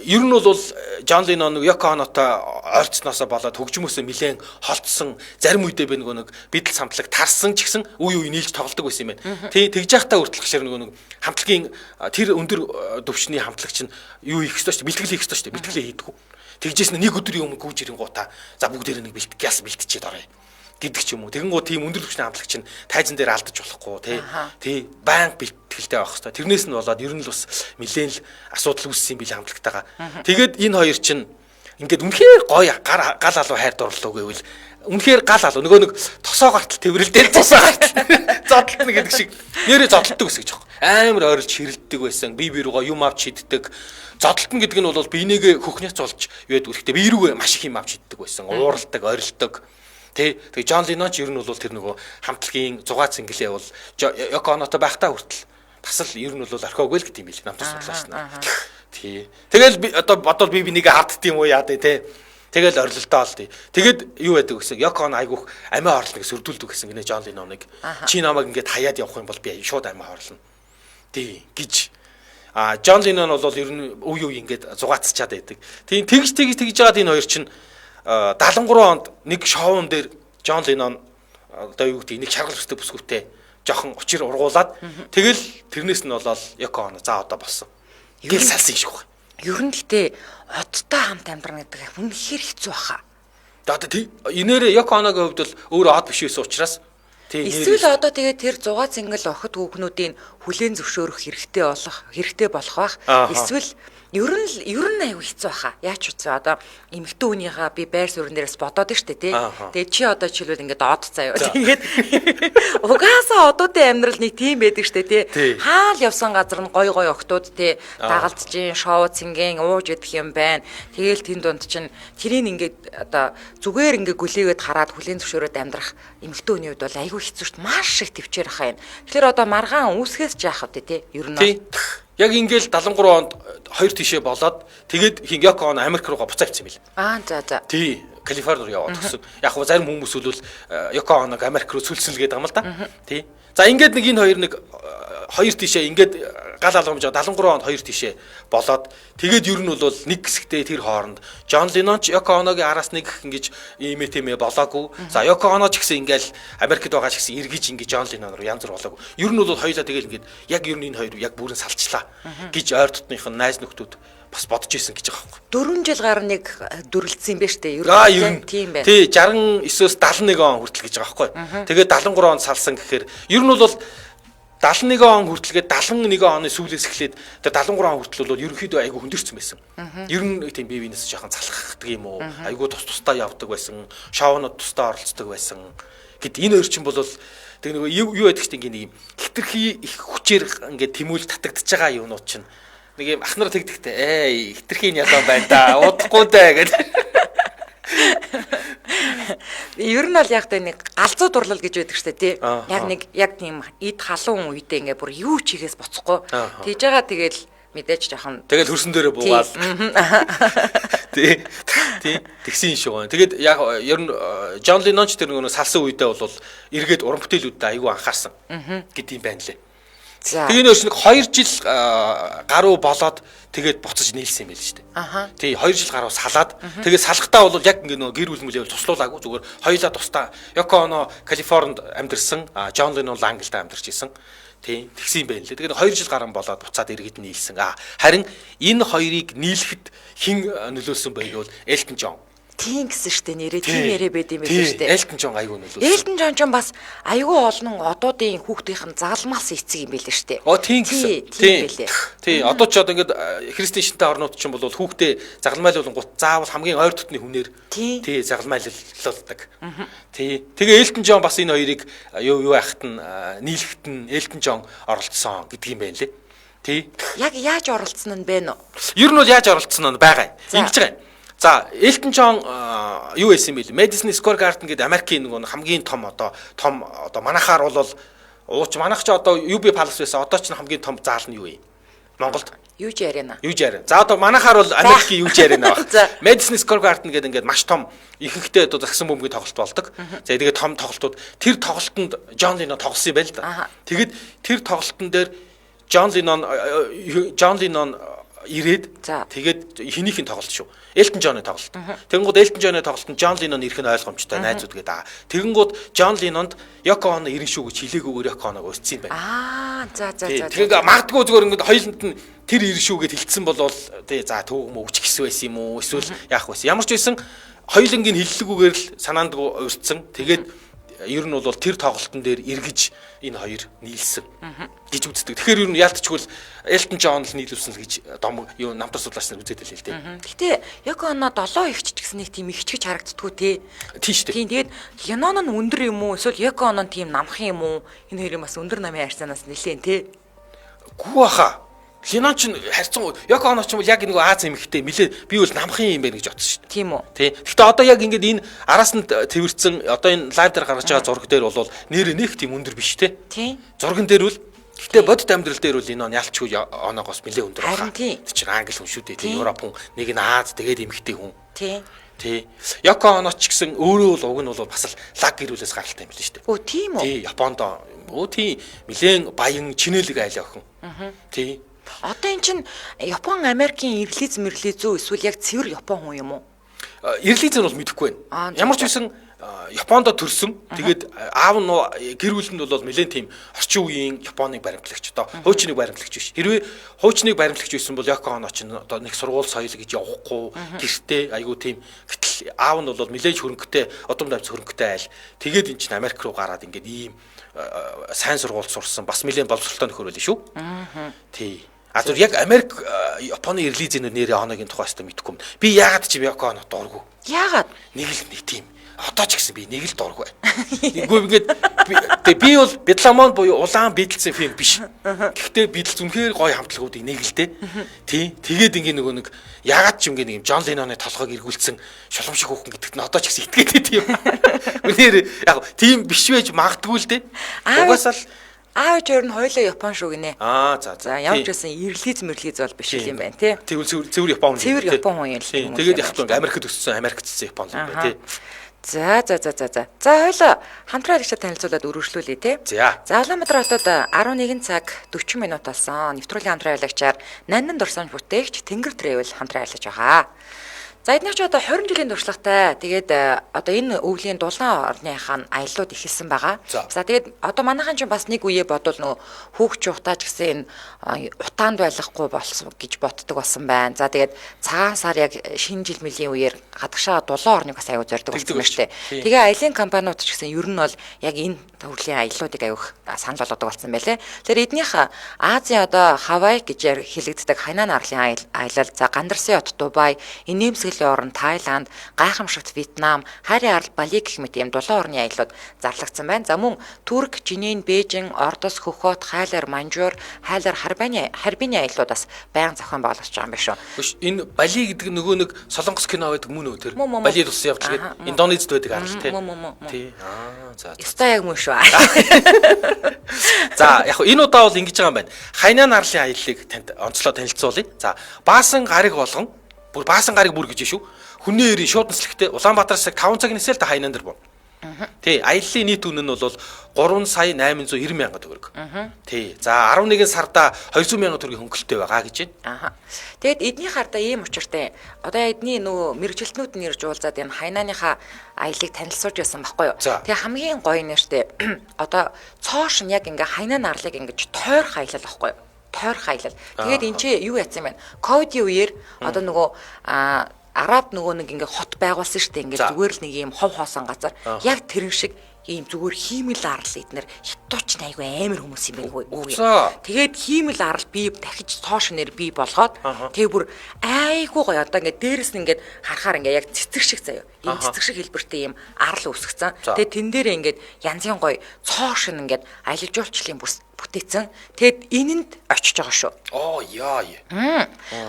ер нь бол Джон Леннон Йоко Онотой ойрцсноосоо болоод хөгжмөөсөө нэлээд холтсон зарим үедээ би нэг Битлз хамтлаг тарсан ч гэсэн үе нийлж тоглодог байсан юм байна. Тэгж яхтаа хүртэл гшэр нэг хамтлагийн тэр өндөр төвчний хамтлаг чинь юу хийх ёстой шүү дээ. Бэлтгэл хийх ёстой шүү дээ. Бэлтгэлээ хийдэггүй. Тэгжээс нэг өдрийн өмнө гүйж ирэнгуудаа за бүгдээр нэг бэлтгэх яс бэлтчихэд орё. гэдэг ч юм уу. Тэгэнгუთ тийм өндөр түвшний хамтлагч нь тайзан дээр алдаж болохгүй тий баян бэлтгэлтэй байх хэрэгтэй. Тэрнээс нь болоод ер нь л бас нэлээд л асуудал үүссэн бил хамтлагтайгаа. Тэгээд энэ хоёр чинь ингээд үнэхээр гоё гал алуу хайр дурлуу гэвэл үнэхээр гал алуу нөгөө нэг тосоо гартал тэврэлдээ тосоо гартал зодтолно гэдэг шиг нэрээ зодтолдог гэсэн ч аахгүй. Амар ойрлж хэрэлддэг байсан. Бие руугаа юм авч шиддэг. Зодтолтно гэдэг нь бол биенийгээ хөхнөөц болж юу гэдэг үлэхдээ бие рүүгээ маш их юм авч шиддэг байсан. Ууралдаг, орилдог. Тэгээ Джон Леннон ч ер нь бол тэр нөгөө хамтлагийн 6 цэнгэлээ бол Йоко Онотой байхдаа хүртэл бас л ер нь бол орхиогүй л гэдэг юм билээ. Намтар судлаач наа. Тий. Тэгэл одоо бодвол би нэгэ хардд юм уу яа дээ те. Тэгэл орилолтоо олдъё. Тэгэд юу байдаг гэсэн Йоко Оно айгүйх амиа хорлныг сөрдүүлдэг гэсэн гинэ Джон Ленноныг. Чи намайг ингээд хаяад явах юм бол би шууд амиа хорлно. Тий гэж. Джон Леннон бол ер нь үе үе ингээд зугаацчаад байдаг. Тийм тэгж жагаад энэ хоёр чинь 73 онд нэг шоун дээр Джон Леннон одоо юу гэдэг нэг шаргал өстэй бүсгүүтэй жоохон учир ургуулад тэгэл тэрнээс нь болоод Йоко Оно за одоо болсон. Гэл салсан юм шиг байна. Ер нь гэхдээ одтой хамт амьдрах гэдэг үнэхээр хэцүү баха. Одоо инээрээ Йоко Оногийн хувьд бол өөрөө од биш байсан учраас эсвэл одоо тэгээд тэр 6 цэнгэл охид хүүхнүүдийн хүлээн зөвшөөрөх хэрэгтэй болох бах. Эсвэл ер нь аюу хэцүү баха. Яач үгүй одоо эмэгтэй хүнийхээ би байр суурин дээрээс бодоод штэ тий. Тэгээд чи одоо жишээлбэл ингээд од заяа. Тэгээд угаасаа одуудын амьдрал нэг тийм байдаг штэ тий. Хаал явсан газар нь гой охтууд тий дагалдж гин шоу цэнгийн ууж идэх юм байна. Тэгээл тэнд донд чинь тэрийг ингээд одоо зүгээр ингээд гүлээгээд хараад хүлээн зөвшөөрөөд амьдрах эмэгтэй хүний хувьд бол аюу хэцүү штэ. Маш их төвчээр хаа юм. Тэгэхээр одоо маргаан үүсгээс жаах вэ тий. Ер нь яг ингээл 73 онд хоёр тишээ болоод тэгээд Йоко Оно Америк руугаа буцаа авчихсан байл. За. Тий, Калифорни руу яваад гисэн. Яг гоо зарим хүмүүс бол Йоко Оног Америк руу цүлсэн л гэдэг юм л да. Тий. За ингээд нэг энэ хоёр тишээ ингээд гал алгамж 73 онд хоёр тишээ болоод тэгээд ер нь бол нэг хэсэгтээ тэр хооронд Джон Леннон ч Йоко Оногийн араас нэг ингэж ийм тэмээ болоогүй. За Йоко Оно ч гэсэн ингээл Америкт байгаа ч гэсэн эргэж ингэж Джон Леннон руу янз бүр болоогүй. Ер нь бол хоёулаа тэгэл ингээд яг ер нь энэ хоёр яг бүрэн салчлаа гэж ойр дотных нь найз нөхдүүд бас бодож исэн гэж байгаа юм. 4 жил гаруй нэг дүрлэлсэн юм байна штэ. Ер нь тийм байна. Тий 69-өөс 71 он хүртэл гэж байгаа байхгүй. Тэгээд 73 онд салсан гэхээр ер нь бол 71 он хүртэлгээд 71 оны сүүлээс эхлээд тэр 73 он хүртэл бол ерөнхийдөө айгүй хөндөрсөн байсан. Ер нь тийм бие биенээс жоохон залхахдаг юм уу? Айгүй тусдаа явдаг байсан. Шоунууд тусдаа оролцдог байсан. Гэт энэ хоёр чинь бол тэг нэг юу байдаг ч тийм нэг хитрхи их хүчээр ингээд тэмүүл татагдчихж байгаа юмнууд чинь нэг юм ахнаар тэгдэгтэй хитрхийн ялаа байна да удахгүй даа гэдэг. Ер нь бол яг тэ нэг галзуу дурлал гэж байдаг штэ тий. Яг тийм эд халуун үедээ ингээ бүр юу ч хийхээс боцохгүй. Тэгж байгаа тэгэл мэдээж жоохон тэгэл хөрсөн дээрээ буугаад тий тэгсэн шүү. Тэгээд яг ер нь Джон Леннон ч тэр нөгөө салсан үедээ бол эргээд уран бүтээлүүдэд аягүй анхаарсан гэдэг юм байна лээ. Тэгээ нөөс нэг 2 жил гаруй болоод тэгээд буцаж нийлсэн юм байл шүү дээ. Тий 2 жил гаруй салаад тэгээд салахтаа бол яг ингээ нөгөө гэр бүл мүлээвэл туслуулаагүй зүгээр хоёулаа тусдаа Йоко Оно Калифорнид амьдэрсэн, Джон Леннон Англид амьдарч исэн. Тий тэгсэн юм байна лээ. Тэгээд 2 жил гарan болоод буцаад иргэд нийлсэн. Харин энэ хоёрыг нийлэхэд хэн нөлөөлсөн бэ гэвэл Элтон Джон. Тийм гэсэн штэ нэрээ тийм ярэ байд юм байна штэ. Элтон Джон айгүй нөлөөлсөн. Элтон Джон ч бас айгүй олон одуудын хүүхдийн залмаас эцэг юм байл штэ. Тийм гэсэн. Тийм одоо ч одоо ингээд христийн шинтэй орнууд ч юм бол хүүхдээ загалмайлуулангууд заавал хамгийн ойр дотны хүнээр тий загалмайлуулдаг. Тий тэгээ Элтон Джон бас энэ хоёрыг юу яахт нь нийлэхэд нь Элтон Джон оролцсон гэдэг юм байна лээ. Тий. Яг яаж оролцсон нь бэ нөө? Ер нь бол яаж оролцсон нь байгаа. Ингэж байгаа юм. За Элтон Джон юу байсан бэ? Madison Square Garden гэдэг Америкийн нэг хамгийн том манайхаар бол манайх ч одоо UB Palace байсан. Одоо ч хамгийн том заал нь юу вэ? Монголд UJ Arena. За одоо манайхаар бол Америкийн UJ Arena баг. Madison Square Garden гэдэг ингээд маш том ихэнхдээ одоо загсан бөмбөгийн тоглолт болдог. За тэгээд том тоглолтууд тэр тоглолтод Джон Леннон тоглосон юм байл да. Тэгэд тэр тоглолтын дээр Джон Леннон ирээд тэгээд хэнийхин тоглолт шүү. Элтон Джоны тоглолт. Тэгэнгუთ Элтон Джоны тоглолтод Джон Леннон ирэх нь ойлгомжтой найзууд гэдэг. Тэгэнгуთ Джон Леннонд Йоко Оно ирэн шүү гэж хэлээгүйгээр Йоко Оног өссөн юм байна. За. Тэгээд магадгүй зүгээр ингээд хоёуланд нь тэр ирэн шүү гэж хэлсэн бол тий за төвөг мөвч гисэн байсан юм уу? Эсвэл яах байсан? Ямар ч байсан хоёулангийн хэллэгүүгээр л санаанд урьдсан. Тэгээд ер нь бол тэр тоглолтын дээр эргэж энэ хоёр нийлсэн гэж үздэг. Тэгэхээр ер нь яалтчгүй Элтон Джон л нийлүүлсэн л гэж юу намтар судлаач нар үзээд байлээ л дээ. Гэтэ Йоко Оно 7 ихч гэсэн нэг тийм ихчгэж харагддггүй те. Тийм шүү дээ. Тийм тэгээд Леннон нь өндөр юм уу? Эсвэл Йоко Оно тийм намхан юм уу? Энэ хоёрын бас өндөр намын харьцаанаас нэлээд те. Гүү баха. Леннон ч харьцан Йоко Оно ч юм бол яг нэг Аз эмэгтэй нэлээд би бол намхан юм байна гэж бодсон шүү дээ. Тийм үү? Тий. Гэхдээ одоо яг ингээд энэ араас нь тэрвэрсэн одоо энэ лайв дээр гаргаж байгаа зураг дээр бол нэр нэг тийм өндөр биш те. Тийм. Зурган дээр бол гэхдээ бодит амьдрал дээр бол Леннон ялчгүй Оногоос нэлээд өндөр байна. Тийм. Тэр чинь англи хүн шүү дээ. Тий. Европ хүн, нэг нь Аз тэгээд эмэгтэй хүн. Тийм. Тий. Йоко Оно ч гэсэн өөрөө бол уг нь бол бас л лаг гэрүүлээс гаралтай юм билээ шүү дээ. Өө тийм үү? Тий. Японд тий нэлээд баян чинэлэг айл охин. Тий. Одоо эн чинь Япон Америкийн ирлиз мэрлизүү эсвэл яг цэвэр Япон хүн юм уу? Ирлиз нь бол мэдэхгүй байна. Ямар ч байсан Японд төрсөн. Тэгээд аав нь гэр бүлэнд бол нэлээд тийм орчин үеийн Японыг баримтлагч одоо хуучныг баримтлагч биш. Хэрвээ хуучныг баримтлагч байсан бол Йоко Оно ч одоо нэг сургууль соёл гэж явахгүй гэртээ айгуу тийм гэтэл аав нь бол нэлээд хөрөнгөтэй удам давц хөрөнгөтэй айл. Тэгээд эн чинь Америк руу гараад ингээд ийм сайн сургуульд сурсан. Бас нэлээд боловсролтой нөхөр байл шүү. Тий. А зөв яг Америк Японы ирлизийн нэрээ Оногийн тухай хэвээр мэдэхгүй юм. Би яагаад ч Йоко Оно дурггүй. Яагаад? Нэг л нэг тийм. Одоо ч гэсэн би нэг л дурггүй. Үгүй ингээд би бол Бедламон буюу улаан бидэлсэн фильм биш. Гэхдээ бидэлс үнэхээр гоё хамтлагуудыг нэг л дээ. Тий. Тэгээд ингээ нөгөө нэг яагаад ч ингээ нэг юм Джон Ленноны толгойг эргүүлсэн шулам шиг хүүхэн гэдэгт нь одоо ч гэсэн итгээд тийм. Үнээр яг тийм биш байж магадгүй л дээ. Угаасаа л аав жоор нь хоёлоо Япон шүү гинэ. За. За ямар ч байсан ирлиз мөрлиз бол биш юм байна тий. Тэгвэл цэвэр Япон хүн. Цэвэр Япон хүн юм л. Тэгээд яг л Америкт өссөн, Америкт цэцэн Япон хүн бай тий. За. За хоёлоо хамтран ирчээ танилцуулаад өргөжлүүлье тий. За. Улаанбаатар хотод 11 цаг 40 минут болсон. Нэвтрүүлгийн хамтран аялагчаар Нандин дурсамж бүтээгч Тэнгэр Travel хамтран аялаж байгаа. За эдгээр ч одоо 20 жилийн туршлагатай. Тэгээд одоо энэ өвлийн дулаан орныхаа аяллууд ихэлсэн байгаа. За тэгээд одоо манайхан ч бас нэг үе бодвол нөгөө хүүхч ухтаач гэсэн энэ утаанд байхгүй болсон гэж боддог болсон байна. За тэгээд цагаан сар яг шинэ жил мэлийн үеэр гадагшаа дулаан орныг бас аягүй зорддог болсон байна шүү дээ. Тэгээ аялын компаниуд ч гэсэн ер нь бол яг энэ төрлийн аяллуудыг аягүй санал болгодог болсон байлээ. Тэгэхээр эднийх Азийн одоо Хавай гэж хэлэгддэг Хайнан арлын аялал, за Гандарсын хот Дубай, Инээмсэглэлийн орн Таиланд, гайхамшигт Вьетнам, хайрын арал Бали гэх мэт ийм дулаан орны аяллууд зарлагдсан байна. За мөн Турк, Жинин, Бээжин, Ордос, Хөхөт, Хайлар, Манжуур, Хайлар, Харбины аяллууд бас байнга зохион байгуулагдаж байгаа юм биш үү? Энэ Бали гэдэг нөгөө нэг Солонгос кино байдаг мөн үү тэр? Бали тус явж гээд Индонезид байдаг арал тий. Тий. За. Яста яг мөн шүү. За яг энэ удаа бол ингэж байгаа юм байна. Хайнан арлын аяллыг танд онцлоо танилцуулъя. За Баасан гариг болгон бүр Баасан гариг бүр гэж шүү. Хүний эрийн шууд нислэгтэй Улаанбаатараас 5 цаг нисэл та Хайнан дээр боо. Тий, аяллаа нийт үнэ нь бол 3,890,000 төгрөг. Тий. За 11 сарда 200,000 төгрөгийн хөнгөлөлттэй байгаа гэж байна. Тэгэд эдний харда ийм учиртай. Одоо эдний нөгөө мэрэгжилтнүүд нь ирж уулзаад энэ Хайнаныхаа аяллыг танилцуулж байсан байхгүй юу? Тэгээ хамгийн гоё нэртэй одоо цоош нь яг ингээ Хайнан арлыг ингэж тойрох аялал байхгүй юу? Тойрох аялал. Тэгээд энэ чи юу яцсан юм бэ? Ковидын үеэр одоо нөгөө Араб нөгөө нэг ингээ хот байгуулсан шүү дээ. Ингээ зүгээр л нэг юм хов хоосон газар. Яг тэрэн шиг ийм зүгээр хиймэл арал эднэр хятадч айгүй амар хүмүүс юм байна үгүй. Тэгээд хиймэл арал би дахиж цоош нэр би болгоод тэгээ бүр айгүй гоё одоо ингээ дээрэс нь ингээ харахаар ингээ яг цэцэг шиг заяа. Ийм цэцэг шиг хэлбэртэй ийм арал үсгцэн. Тэгээд тэн дээрээ ингээ янзын гоё цоош нь ингээ аялал жуулчлалын бүтээсэн. Тэгэд энэнд очиж байгаа шүү. Яа.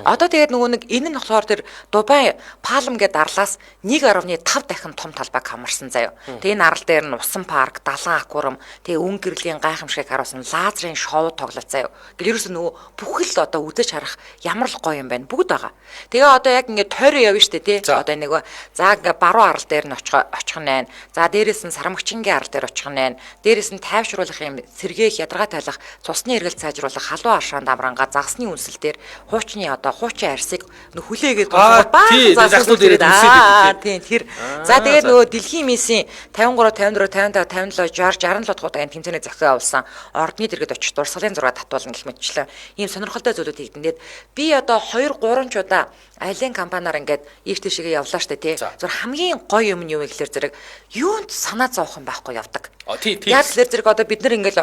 Одоо тэгээд нөгөө нэг энэ нь болохоор тэр Дубай Палм гэдэг арлаас 1.5 дахин том талбайг хамарсан заяа. Тэгээ энэ арал дээр нь усан парк, далайн аквариум, тэгээ өн гэрлийн гайхамшигыг харуулсан лазерын шоу тоглолт заяа. Гэрээс нөгөө бүхэл одоо үзэж харах ямар л гоё юм байна бүгд байгаа. Тэгээ одоо яг ингээд тойроо явна штэ тий. Одоо нэг за ингээд баруун арал дээр нь очих нь байна. За дээрээс нь Сарамгчингийн арал дээр очих нь байна. Дээрээс нь тайвшруулах юм сэргээх ядаргаатай тайлах, цусны эргэлт сайжруулах, халуун аршаан дамрангаа загсны үнсэл дээр хуучин арьсыг хүлээгээд баахан загснууд ирээд үнсээд тийм тэр. За тэгээд нөгөө дэлхийн миссийн 53, 54, 55, 57, 60, 67 дахь удаагийн тэмцээний захиа авсан ордны дэргэд очиж дурсгалын зураг татуулна гэх мэтчлэн ийм сонирхолтой зүйлүүд хийгдэнгээд би одоо 2 3 ч удаа айлын компаниар ингээд ийш тийшээ явлаа штэ тий. Зөв хамгийн гоё юм нь юу вэ гэхээр зэрэг юунд санаа зовох юм байхгүй явдаг. Яг л зэрэг одоо бид нар ингээд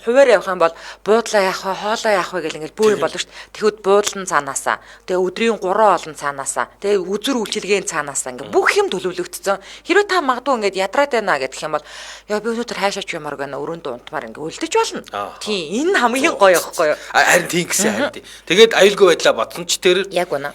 хуваар явах юм бол буудлаа яах вэ, хоолоо яах вэ гэл ингээд бүр юм болно штэ. Тэгэхэд буудлын цаанаасаа, тэгээ өдрийн 3 олон цаанаасаа, тэгээ үзүр үйлчилгээний цаанаасаа ингээд бүх юм төлөвлөгдсөн. Хэрвээ та магадгүй ингээд ядраад байна гэх юм бол яа би өнөөдөр хаашаа ч юмар гэнэ өрөөнд унтмаар ингээд үлдэж болно. Тий, энэ хамгийн гоё байхгүй юу? Харин тийм гэсэн харин тий. Тэгээд аюулгүй байдлаа бодсон ч тэр яг үнэ.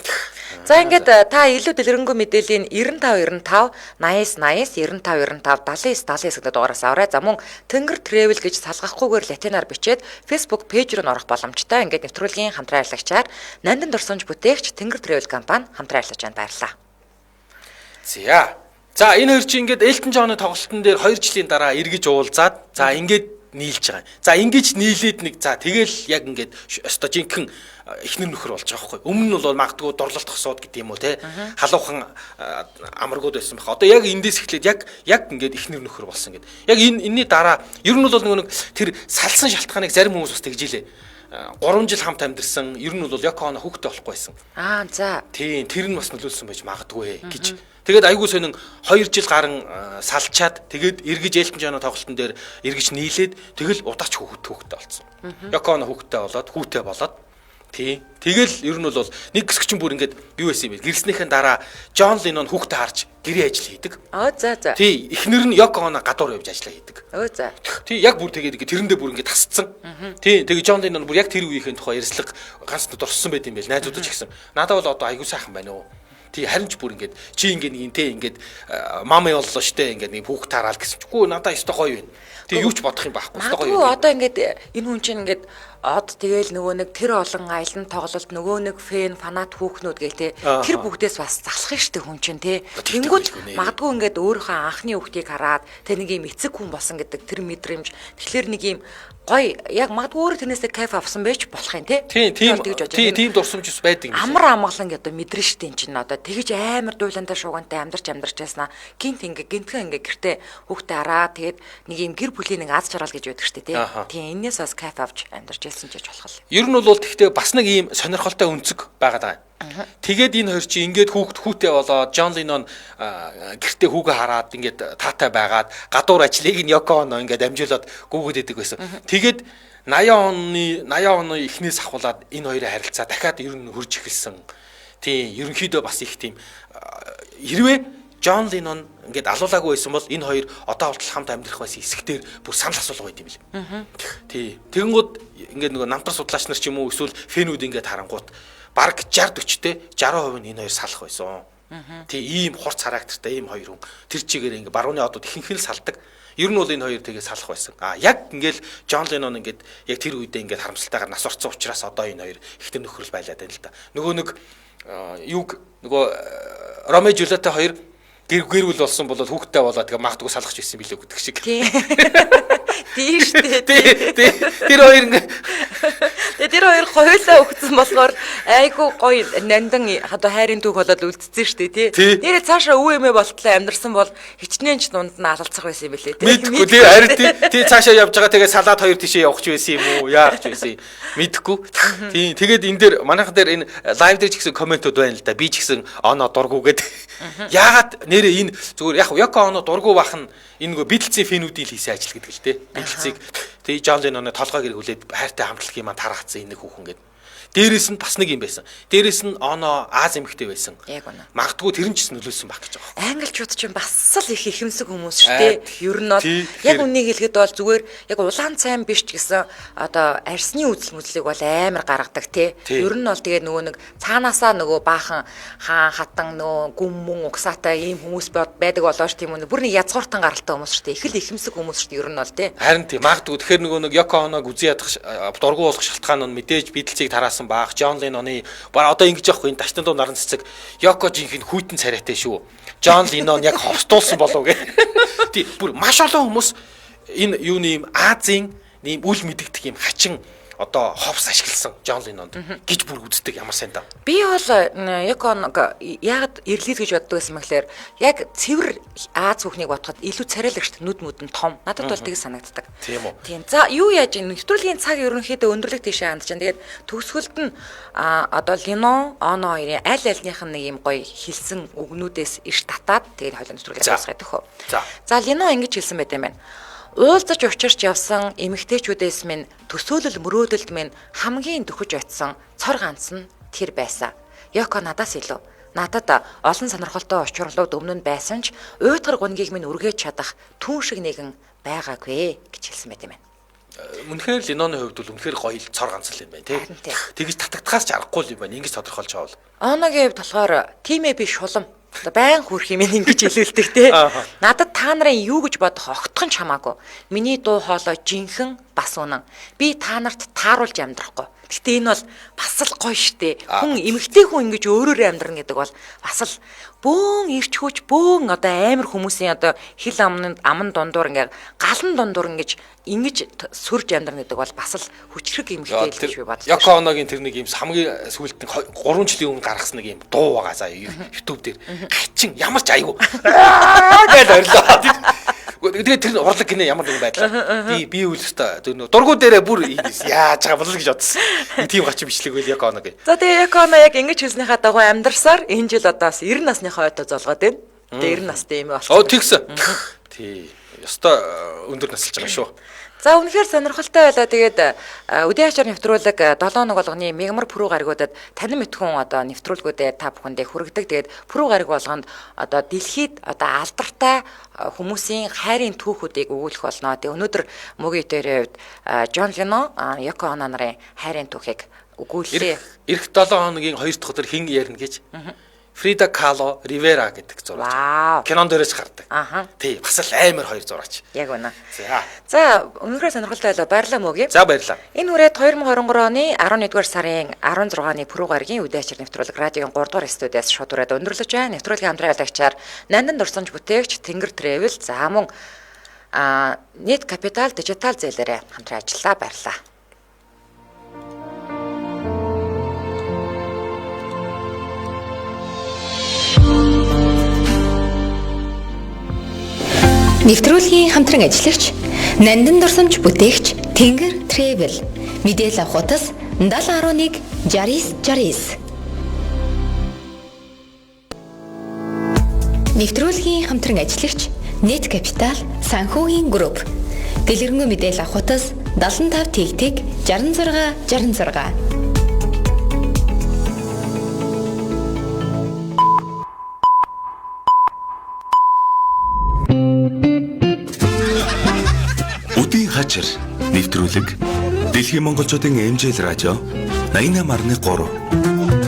За ингээд та илүү дэлгэрэнгүй мэдээллийн 95 99 80 99 95 79 79 гэдэг дугаараас аваарай. За мөн Тэнгэр Travel гэж салгахгүйгээр латинаар бичээд Facebook пэйж рүү орох боломжтой. Ингээд нэвтрүүлгийн хамтран ажиллагчаар Нандин дурсамж бүтээгч Тэнгэр Travel компани хамтран ажиллаж байна. Баярлалаа. За энэ хоёр чинь ингээд Элтон Джоны тоглолтын дээр 2 жилийн дараа эргэж уулзаад за ингээд нийлж байгаа. За ингэж нийлээд нэг за тэгэл яг ингээд өсто жинхэнэ эхнэр нөхөр болж байгаа байхгүй. Өмнө нь бол магадгүй дурлалт хосоод гэдэг юм уу те. Халуухан амаргууд байсан баха. Одоо яг эндээс эхлээд яг ингээд эхнэр нөхөр болсон гэдэг. Яг энэний дараа ер нь бол нэг тэр салсан шалтгааныг зарим хүмүүс бас тэгжилээ. 3 жил хамт амьдэрсэн ер нь бол Йоко Оно хүүхдтэй болохгүй байсан. За. Тийм тэр нь бас нөлөөлсөн байж магадгүй гэж. Тэгээд айгүй сонин 2 жил гарan салчаад тэгээд эргэж Элтон Джоны тоглолтын дээр эргэж нийлээд тэгэл удаач хүүхдтэй болсон. Йоко Оно хүүтэй болоод тий. Тэгэл ер нь бол нэг хэсэг чинь бүр ингээд юу байсан юм бэ? Гэрэлснийхэн дараа Джон Леннон хүүхдээ харж гэрээ ажил хийдэг. За. Тий, эхнэр нь Йоко Оно гадуур явж ажиллаа хийдэг. За. Тий, яг бүр тэгээд тэрэндээ бүр ингээд тасцсан. Тий, тэгээд Джон Леннон бүр яг тэр үеийнхэн тухай ярьслага ганц дурссан байт юм байл. Найзуудаж гисэн. Надад бол одоо айгүй сайхан байна уу? Тий, харин ч бүр ингээд чи ингээд нэг тий ингээд мама боллоо штэ ингээд нэг хүүхд тараал гэсэн чгүй надад өстой гоё байна. Тий, юу ч бодох юм байхгүй. Өстой гоё. Одоо ингээд энэ хүн чинь ингээд тэгэл нөгөө нэг тэр олон аялын тоглолт нөгөө нэг фанат хүүхнүүд гээл те тэр бүгдээс бас залах штэ хүн чинь те. Тэнгүүд магадгүй ингээд өөрийнхөө анхны хүүхдийг хараад тэр нэг юм эцэг хүн болсон гэдэг тэр мэдрэмж тэгэхээр нэг юм гоё яг магадгүй өөрөө тэрнээсээ кайф авсан байж болох юм те. Тийм дурсамжс байдаг юм. Амар амгалан гэдэг мэдрэн штэ энэ чинь одоо тэгэж амар дуйлантай шуугантай амьдарч яснаа гинтхэн ингээ гэртээ хүүхдээ хараа тэгээд нэг юм гэр бүлийн нэг аз жаргал гэж байдаг штэ те. Тийм энэс бас кайф авч амьдарч ер нь бол тэгтээ бас нэг ийм сонирхолтой өнцөг байгаад байгаа. Тэгээд энэ хоёр чи ингээд хүүтэй болоод Джон Леннон гэртээ хүүгээ хараад ингээд таатай байгаад гадуур ажлыг нь Йоко Оно ингээд амжуулаад гүгээд идэг байсан. Тэгээд 80 оны эхнээс ахуулаад энэ хоёрын харилцаа дахиад ер нь хурж эхэлсэн. Тийм ерөнхийдөө бас их тийм хэрвээ Джон Леннон ингээд алуулаагүй байсан бол энэ хоёр одоо хүртэл хамт амьдрах байсан хэсэгтэр бүр санал асуулга байд юм бэл. Тий. Тэгэнгүүт ингээд нөгөө намтар судлаач нар ч юм уу эсвэл фэнүүд ингээд харангуут бараг 60-40-тэй 60% нь энэ хоёр салах байсан. Тий, ийм хурц характертай ийм хоёр хүн тэр чигээр ингээд барууны одод ихэнх нь салдаг. Ер нь бол энэ хоёр тэгээ салах байсан. Яг ингээд Джон Леннон ингээд яг тэр үедээ ингээд харамсалтайгаар нас орцсон учраас одоо энэ хоёр ихтэй нөхрөл байлаад байна л да. Нөгөө нэг нөгөө Ромео Жулиеттэй хоёр гэрүүл болсон бол хүүхдтэй болоод тэгээ магадгүй салгаж ирсэн билээ гэдэг шиг. Тийм шүү дээ. Тэр хоёр ингээ тэр хоёр хоёулаа өгсөн болохоор айгүй гоё нандин одоо хайрын түүх болоод үлдсэн шүү дээ тий. Нэрээ цаашаа өвөө эмээ болтлоо амьдсан бол хичнээн ч дунд нь алалцах байсан юм билээ тий. Мэдгүй тий харин тий цаашаа явж байгаа тэгээ салаад хоёр тишээ явах ч байсан юм уу яах ч байсан мэдгүй. Тий тэгээд энэ дээр манайхан дээр энэ лайв дээр ч гэсэн комментууд байна л да. Би ч гэсэн Оно дургу гэдэг. Яагаад нэрээ энэ зүгээр яг Йоко Оно дургу бах нь энэ нөгөө Битлзийн фэнүүдийн хийсэн ажил гэдэг л дээ. Битлзийг тэгээ Джон Ленноны толгойг эргүүлээд хайртай хамтлагийн маань тархацсан энэ хүүхэн гэдэг. Дээрээс нь бас нэг юм байсан. Дээрээс нь Оно Аз эмэгтэй байсан. Яг үнэ. Магадгүй тэр нь ч нөлөөлсөн баг гэж байгаа. Англичууд ч бас л их ихэмсэг хүмүүс шүү дээ. Ер нь бол яг үнийг хэлэхэд бол зүгээр яг улаан цайн биш ч гэсэн одоо арсны үзэл мүзлийг бол амар гаргадаг тий. Ер нь бол тэгээ нөгөө нэг цаанаасаа нөгөө баахан хаан хатан нөгөө гүм мөн угсаатай ийм хүмүүс байдаг болоош тийм үү. Бүр нэг язгууртан гаралтай хүмүүс шүү дээ. Их л ихэмсэг хүмүүс шүү дээ. Ер нь бол тий. Харин тий магадгүй тэгэхээр нөгөө нэг Йоко Оног үзий ядах дургу болох шалтгаан нь мэдээж Битлзийг тараасан баах Джон Ленноны бара одоо ингэж яахгүй энэ тачтан дуу наран цэцэг Йоко жинхэнэ хүйтэн царайтай шүү. Джон Леннон яг ховстуулсан болов гэ. Тий бүр маш олон хүмүүс энэ юуны юм Азийн ийм үл мэдэгдэх ийм хачин одоо ховс ашигласан Жон Леннонд гэж бүр үздэг ямар сайн даа. Би бол яг эрлийд гэж боддог байсан мэхлээр яг цэвэр Аз бүхнийг бодоход илүү царайлагч нүд мүд нь том. Надад бол тийг санагддаг. Тийм үү. Тийм. За юу яаж нэвтрүүлгийн цаг ерөнхийдөө өндөрлөг тийшээ хандж байна. Тэгээд төгсгөлд нь одоо Лено Оно хоёрын аль альнийх нь нэг юм гоё хэлсэн үгнүүдээс иш татаад тэгээд хойлоо нэвтрүүлгээ дуусгах гэдэг хөө. За Лено ингэж хэлсэн байт юм байна. Уулзаж учирч явсан эмэгтэйчүүдээс минь төсөөлөл мөрөөдөлд минь хамгийн дөхөж очсон цор ганц нь тэр байсан. Йоко надаас илүү. Надад олон сонирхолтой очирлууд өмнө нь байсан ч уйтгар гунгийг минь үргэж чадах түн шиг нэгэн байгаагүй гэж хэлсэн байт юм байна. Үнэхээр Леноны хувьд бол үнэхээр гоё цор ганц л юм байна тий. Тэгэж татагдахаас ч аргагүй юм байна. Ингэж тодорхойлж авал. Оногийн хувьд болохоор тимээ би шулам. Байн хүрх юм ингэж хэлүүлдэг те. Надад та нарын юу гэж бодох огтхон ч хамаагүй. Миний дуу хоолой жинхэнэ бас үнэн. Би та нарт тааруулж амьдрахгүй. Гэтэ энэ бол бас л гоё штэ. Хүн эмэгтэй хүн ингэж өөрөөрөө амьдрна гэдэг бол бас л бөөн ирч хүч бөөн одоо амар хүмүүсийн одоо хил амн дундуур ингээ галан дундуур ингэж сүрж амьдрна гэдэг бол бас л хүчрэг эмэгтэй л гэж би бодлоо. Йоко Оногийн тэр нэг юм хамгийн сүүлд 3 жилийн өмнө гаргасан нэг юм дуу байгаа заа YouTube дээр. Хачин ямар ч аюу. Гэж орлоо. Тэгээд тэр урлаг гинэ ямар нэгэн байдлаа. Би үл өстой дургуу дээрээ бүр яаж байгаа болол гэж бодсон. Тийм гач бичлэг байл Йоко Оно гэ. За тэгээ Йоко Оно яг ингэж хэлснийхаа дагуу амьдарсаар энэ жил одоо 90 насныхаа ойтой золгоод байна. 90 настай юм болсон. Тэгсэн. Тий. Ёстой өндөр насалж байгаа шүү. За үнэхээр сонирхолтой байлаа. Тэгээд үдийн ачаар нэвтрүүлэг 7 хоног болгоны мегмар пүрэв гаригуудад танин мэдхүн одоо нэвтрүүлгүүдэд та бүхэндээ хүргэдэг. Тэгээд пүрэв гариг болгонд одоо дэлхийд одоо алдартай хүмүүсийн хайрын түүхүүдийг өгүүлэх болно. Тэгээд өнөөдөр мөгийн дээрээ Жон Лено, Йоко Оно нарын хайрын түүхийг өгүүллээ. Ирэх 7 хоногийн 2 дахь өдөр хэн ярина гэж Фрида Кало Ривера гэдэг зурагч. Кинон дээрээс гардаг. Тий, бас л амар хоёр зурагч. Яг үнэ. За, өнөөдөр сонирхолтой байлаа. Баярлалаа мөгийн. За, баярлалаа. Энэ үрээд 2023 оны 11-р сарын 16-ны пүрэв гаригийн үдийн ачаар нэвтрүүлэг радиогийн 3 дугаар студиэс шууд үрээд өндөрлөж байна. Нэвтрүүлгийн хамтран ялагчаар Нандин дурсамж бүтээгч Тэнгэр Travel за мөн Net Capital Digital зээлээрээ хамтран ажиллаа. Баярлалаа. Нэвтрүүлгийн хамтран ажиллагч Нандин дурсамж бүтээгч Тэнгэр Travel мэдээлэл авах утас 7011 6969. Нэвтрүүлгийн хамтран ажиллагч Net Capital санхүүгийн групп дэлгэрэнгүй мэдээлэл авах утас 75 тэгтэг 66 66. Хачир нэвтрүүлэг Дэлхийн монголчуудын эмжэл радио 88.3